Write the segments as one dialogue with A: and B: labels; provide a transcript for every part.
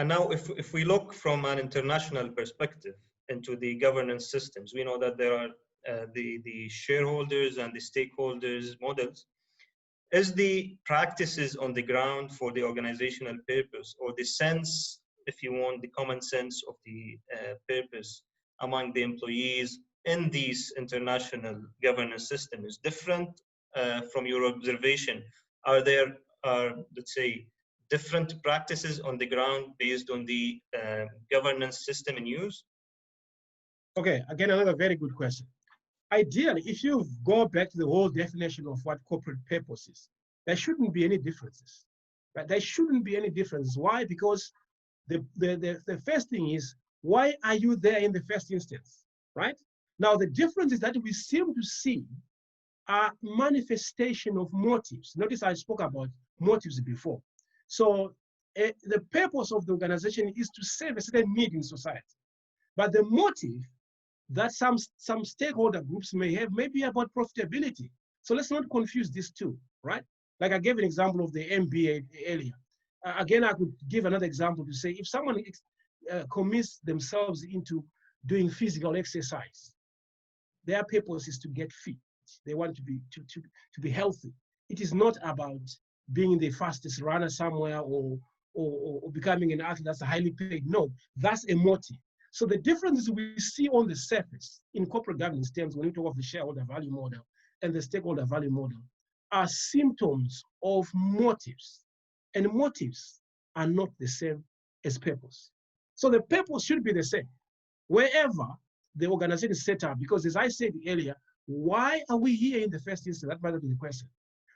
A: now if we look from an international perspective into the governance systems, we know that there are the shareholders and the stakeholders models. Is the practices on the ground for the organizational purpose, or the sense, if you want, the common sense of the purpose among the employees in these international governance systems different from your observation? Are there, let's say, different practices on the ground based on the governance system in use?
B: Okay, again, another very good question. Ideally, if you go back to the whole definition of what corporate purpose is, there shouldn't be any differences. But there shouldn't be any differences. Why? Because the first thing is, why are you there in the first instance, right? Now, the difference is that we seem to see a manifestation of motives. Notice I spoke about motives before. So the purpose of the organization is to serve a certain need in society. But the motive that some stakeholder groups may have may be about profitability. So let's not confuse these two, right? Like I gave an example of the MBA earlier. Again, I could give another example to say, if someone commits themselves into doing physical exercise, their purpose is to get fit. They want to be healthy. It is not about being the fastest runner somewhere or becoming an athlete that's highly paid. No, that's a motive. So the differences we see on the surface in corporate governance terms when we talk of the shareholder value model and the stakeholder value model are symptoms of motives. And motives are not the same as purpose. So the purpose should be the same wherever the organization is set up, because as I said earlier, why are we here in the first instance? That might be the question.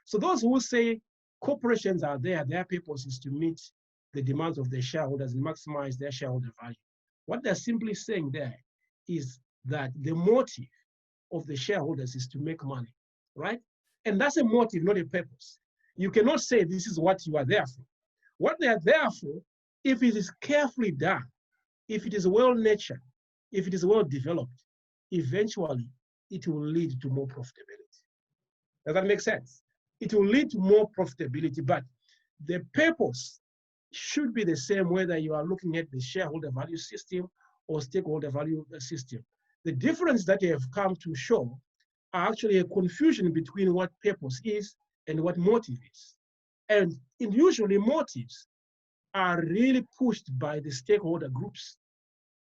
B: So those who say corporations are there, their purpose is to meet the demands of their shareholders and maximize their shareholder value. What they're simply saying there is that the motive of the shareholders is to make money, right? And that's a motive, not a purpose. You cannot say this is what you are there for. What they are there for, if it is carefully done, if it is well-natured, if it is well-developed, eventually it will lead to more profitability. Does that make sense? It will lead to more profitability, but the purpose should be the same whether you are looking at the shareholder value system or stakeholder value system. The difference that they have come to show are actually a confusion between what purpose is and what motive is. And usually motives are really pushed by the stakeholder groups.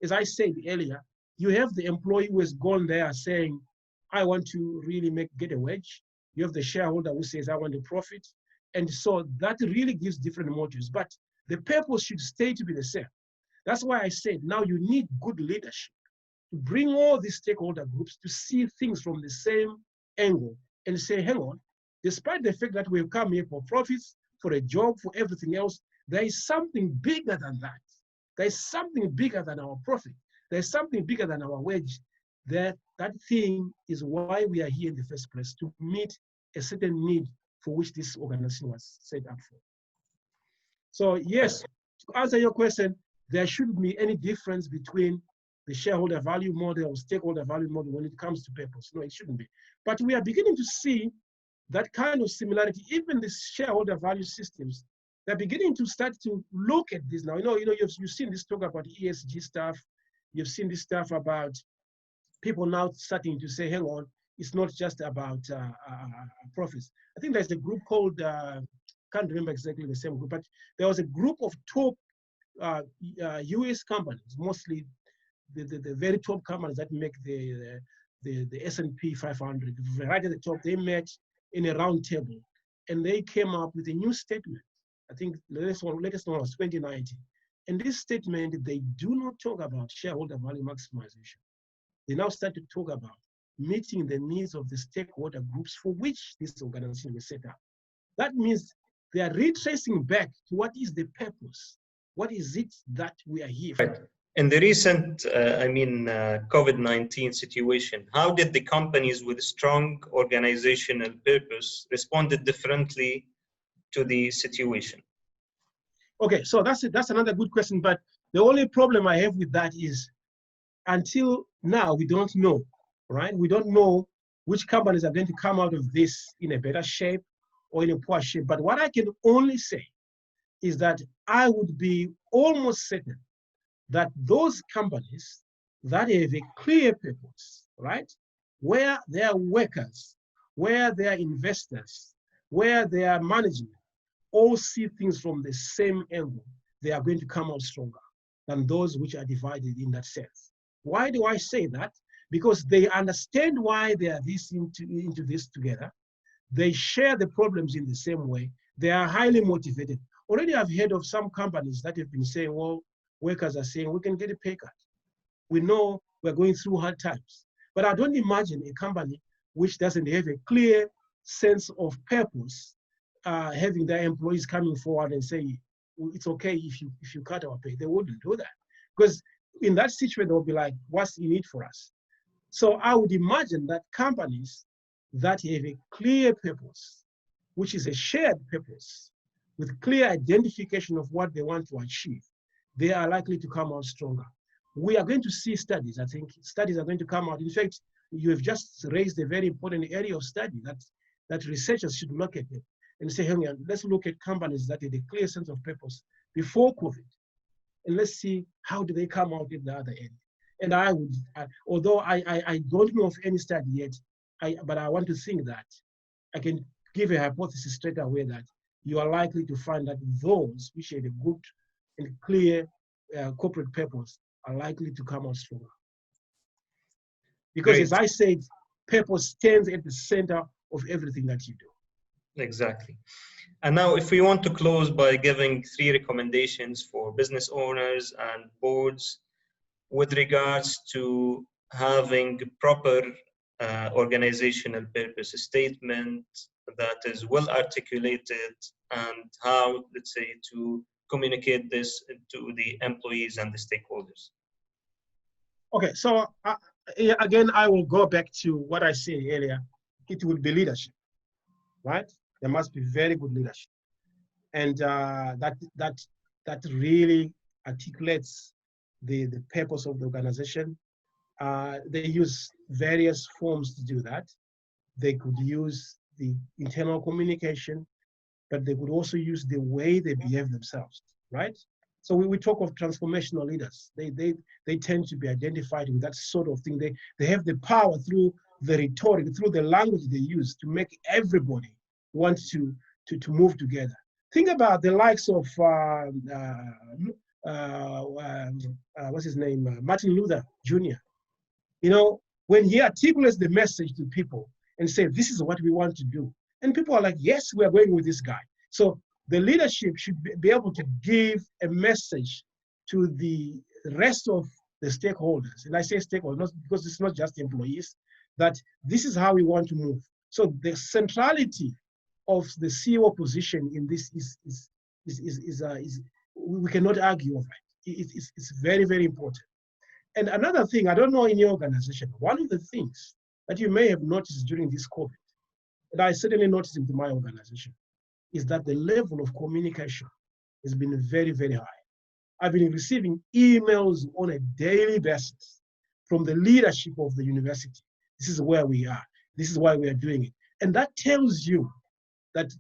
B: As I said earlier, you have the employee who has gone there saying, I want to really get a wage. You have the shareholder who says, I want a profit. And so that really gives different motives. But the purpose should stay to be the same. That's why I said now you need good leadership to bring all these stakeholder groups to see things from the same angle and say, hang on, despite the fact that we've come here for profits, for a job, for everything else, there is something bigger than that. There is something bigger than our profit. There's something bigger than our wage. That thing is why we are here in the first place, to meet a certain need for which this organization was set up for. So yes, to answer your question, there shouldn't be any difference between the shareholder value model or stakeholder value model when it comes to purpose. No, it shouldn't be. But we are beginning to see that kind of similarity. Even the shareholder value systems, they're beginning to start to look at this now. You've seen this talk about ESG stuff. You've seen this stuff about people now starting to say, hang on, it's not just about profits. I think there's a group called, can't remember exactly the same group, but there was a group of top US companies, mostly the very top companies that make the S&P 500. Right at the top, they met in a round table and they came up with a new statement. I think the latest one was 2019. And this statement, they do not talk about shareholder value maximization. They now start to talk about meeting the needs of the stakeholder groups for which this organization was set up. That means they are retracing back to what is the purpose. What is it that we are here for?
A: Right. In the recent, COVID-19 situation, how did the companies with strong organizational purpose responded differently to the situation?
B: Okay, so that's another good question, but the only problem I have with that is until now, we don't know, right? We don't know which companies are going to come out of this in a better shape or in a poor shape. But what I can only say is that I would be almost certain that those companies that have a clear purpose, right, where their workers, where their investors, where their management all see things from the same angle, they are going to come out stronger than those which are divided in that sense. Why do I say that? Because they understand why they are into this together. They share the problems in the same way. They are highly motivated. Already I've heard of some companies that have been saying, well, workers are saying we can get a pay cut. We know we're going through hard times. But I don't imagine a company which doesn't have a clear sense of purpose, having their employees coming forward and say, it's okay if you cut our pay. They wouldn't do that. Because in that situation, they'll be like, what's in it for us? So I would imagine that companies that have a clear purpose, which is a shared purpose, with clear identification of what they want to achieve, they are likely to come out stronger. We are going to see studies. I think studies are going to come out. In fact, you have just raised a very important area of study that researchers should look at it and say, hey, let's look at companies that had a clear sense of purpose before COVID, and let's see how do they come out at the other end. And I would, although I don't know of any study yet, but I want to think that I can give a hypothesis straight away that you are likely to find that those which have a good and clear corporate purpose are likely to come out stronger. Because as I said, purpose stands at the center of everything that you do.
A: Exactly. And now if we want to close by giving 3 recommendations for business owners and boards with regards to having proper organizational purpose statement that is well articulated, and how, let's say, to communicate this to the employees and the stakeholders.
B: Okay, so again, I will go back to what I said earlier. It will be leadership, right? There must be very good leadership, and that really articulates the purpose of the organization. They use various forms to do that. They could use the internal communication, but they could also use the way they behave themselves, right? So we talk of transformational leaders. They tend to be identified with that sort of thing. They have the power through the rhetoric, through the language they use to make everybody want to move together. Think about the likes of what's his name, Martin Luther Jr. You know, when he articulates the message to people and say, this is what we want to do, and people are like, yes, we are going with this guy. So the leadership should be able to give a message to the rest of the stakeholders. And I say stakeholders because it's not just employees, that this is how we want to move. So the centrality of the CEO position in this is we cannot argue over it. It's very, very important. And another thing, I don't know in your organization, one of the things that you may have noticed during this COVID, and I certainly noticed in my organization, is that the level of communication has been very, very high. I've been receiving emails on a daily basis from the leadership of the university. This is where we are. This is why we are doing it. And that tells you that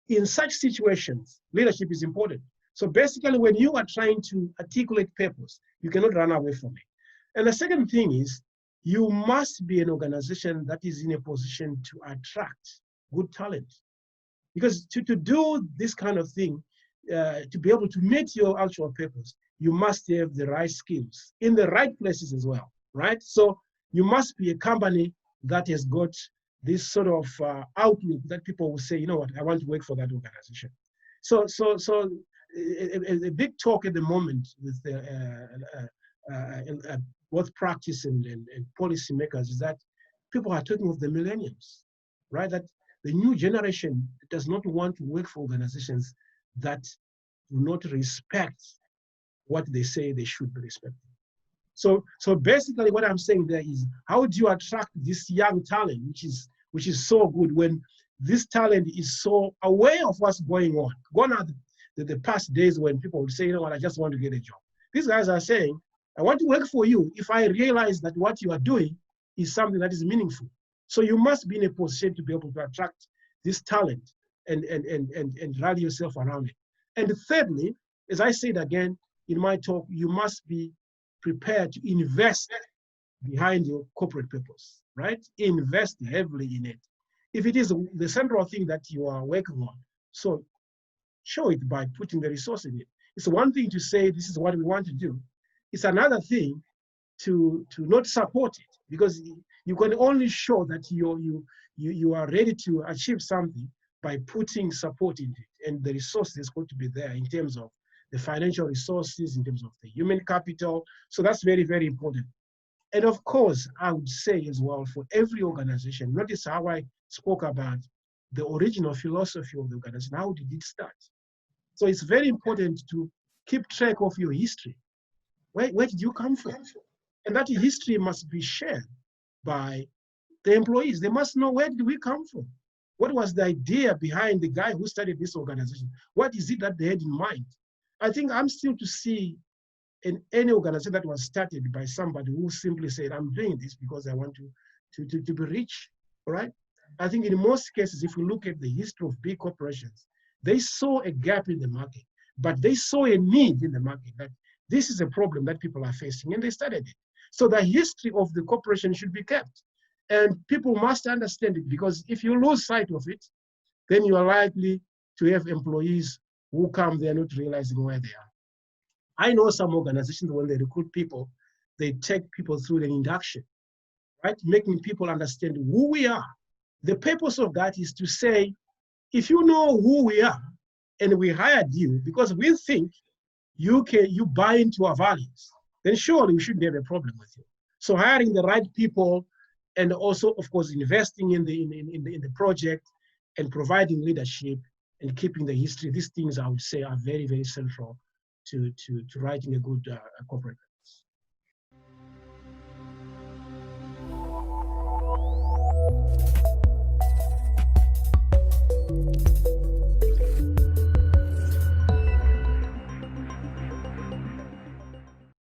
B: in such situations, leadership is important. So basically, when you are trying to articulate purpose, you cannot run away from it. And the second thing is, you must be an organization that is in a position to attract good talent. Because to do this kind of thing, to be able to meet your actual purpose, you must have the right skills in the right places as well, right? So you must be a company that has got this sort of outlook that people will say, you know what, I want to work for that organization. So a big talk at the moment with both practice and policy makers is that people are talking of the millennials, right? That the new generation does not want to work for organizations that do not respect what they say they should be respected. So basically what I'm saying there is, how do you attract this young talent, which is so good, when this talent is so aware of what's going on? Gone are the past days when people would say, you know what, I just want to get a job. These guys are saying, I want to work for you if I realize that what you are doing is something that is meaningful. So you must be in a position to be able to attract this talent and rally yourself around it. And thirdly, as I said again in my talk, you must be prepared to invest behind your corporate purpose, right? Invest heavily in it. If it is the central thing that you are working on, so show it by putting the resource in it. It's one thing to say this is what we want to do. It's another thing to not support it, because you can only show that you are ready to achieve something by putting support in it, and the resources is going to be there in terms of the financial resources, in terms of the human capital. So that's very, very important. And of course, I would say as well, for every organization, notice how I spoke about the original philosophy of the organization. How did it start? So it's very important to keep track of your history. Where did you come from? And that history must be shared by the employees. They must know, where did we come from? What was the idea behind the guy who started this organization? What is it that they had in mind? I think I'm still to see in any organization that was started by somebody who simply said, I'm doing this because I want to be rich, all right? I think in most cases, if we look at the history of big corporations, they saw a gap in the market, but they saw a need in the market that this is a problem that people are facing, and they started it. So the history of the corporation should be kept. And people must understand it, because if you lose sight of it, then you are likely to have employees who come there not realizing where they are. I know some organizations, when they recruit people, they take people through the induction, right? Making people understand who we are. The purpose of that is to say, if you know who we are and we hired you because we think you buy into our values, then surely we shouldn't have a problem with you. So hiring the right people, and also, of course, investing in the project and providing leadership and keeping the history, these things I would say are very, very central to writing a good corporate.